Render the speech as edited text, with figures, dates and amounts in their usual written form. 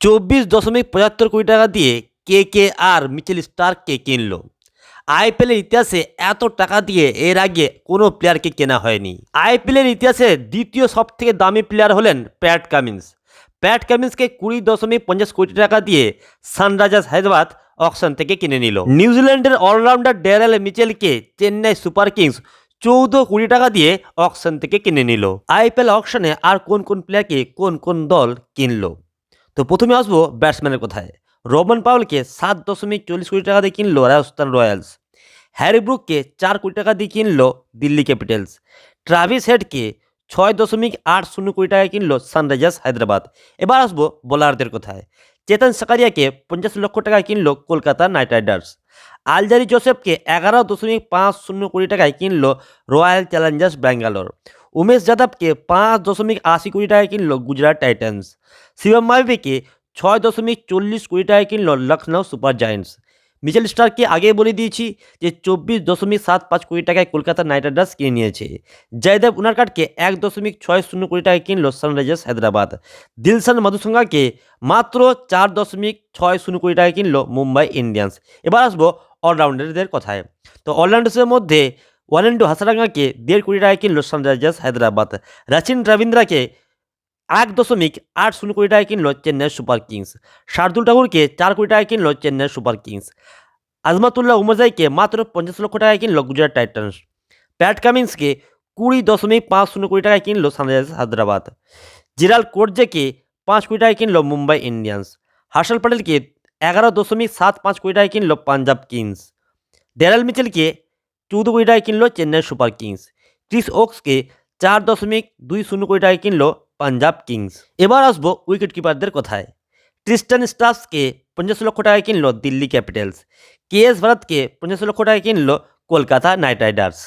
24.75 কোটি টাকা দিয়ে কেকেআর মিচেল স্টার্ককে কিনল। আইপিএলের ইতিহাসে এত টাকা দিয়ে এর আগে কোনো প্লেয়ারকে কেনা হয়নি। আইপিএলের ইতিহাসে দ্বিতীয় সবথেকে দামি প্লেয়ার হলেন প্যাট কামিন্স। প্যাট কামিন্সকে 20.50 কোটি টাকা দিয়ে সানরাইজার্স হায়দ্রাবাদ অকশন থেকে কিনে নিল। নিউজিল্যান্ডের অলরাউন্ডার ড্যারেল মিচেলকে চেন্নাই সুপার কিংস 14 কোটি টাকা দিয়ে অকশন থেকে কিনে নিল। আইপিএল অকশনে আর কোন কোন প্লেয়ারকে কোন কোন দল কিনল? তো প্রথমে আসবো ব্যাটসম্যানের কথায়। রোমান পাওয়েলকে 7.40 কোটি টাকা দিয়ে কিনলো রাজস্থান রয়্যালস। হ্যারি ব্রুককে 4 কোটি টাকা দিয়ে কিনলো দিল্লি ক্যাপিটালস। ট্রাভিস হেডকে 6.80 কোটি টাকায় কিনলো সানরাইজার্স হায়দ্রাবাদ। এবার আসবো বোলারদের কথায়। চেতন সাকারিয়াকে 50 লক্ষ টাকায় কিনলো কলকাতা নাইট রাইডার্স। আলজারি জোসেফকে 11.50 কোটি টাকায় কিনলো রয়্যাল চ্যালেঞ্জার্স ব্যাঙ্গালোর। উমেশ যাদবকে 5.80 কোটি টাকায় কিনলো গুজরাট টাইটান্স। শিবম মালভিকে 6.40 কোটি টাকায় কিনলো লখনৌ সুপার জায়েন্টস। মিচেল স্টার্ককে আগে বলে দিয়েছি যে 24.75 কোটি টাকায় কলকাতা নাইট রাইডার্স কিনে নিয়েছে। জয়দেব উনারকাটকে 1.60 কোটি টাকায় কিনলো সানরাইজার্স হায়দ্রাবাদ। দিলশান মাধুসঙ্গাকে মাত্র 4.60 কোটি টাকায় কিনলো মুম্বাই ইন্ডিয়ান্স। এবার আসবো অলরাউন্ডারদের কথায়। তো অলরাউন্ডার্সের মধ্যে ওয়ানেন্ডু হাসারাঙ্গাকে 1.5 কোটি টাকায় কিনলো সানরাইজার্স হায়দ্রাবাদ। রাচিন রবীন্দ্রাকে 1.80 কোটি টাকায় কিনলো চেন্নাই সুপার কিংস। শার্দুল ঠাকুরকে 4 কোটি টাকায় কিনলো চেন্নাই সুপার কিংস। আজমাতুল্লাহ উমরজাইকে মাত্র 50 লক্ষ টাকায় কিনলো গুজরাট টাইটান্স। প্যাট কামিন্সকে 20.50 কোটি টাকায় কিনলো সানরাইজার্স হায়দ্রাবাদ। জিরাল কোটজেকে 5 কোটি টাকায় কিনলো মুম্বাই ইন্ডিয়ান্স। হার্ষল প্যাটেলকে 11.75 কোটি টাকায় কিনলো পাঞ্জাব কিংস। ড্যারেল মিচেলকে 14 কোটি টাকায় কিনলো চেন্নাই সুপার কিংস। ক্রিস ওকসকে 4.20 কোটি টাকায় কিনলো পাঞ্জাব কিংস। এবার আসবো উইকেট কিপারদের কথায়। ট্রিস্টান স্টাফসকে 50 লক্ষ টাকায় কিনলো দিল্লি ক্যাপিটালস। কেএস ভারতকে 50 লক্ষ টাকায় কিনলো কলকাতা নাইট রাইডার্স।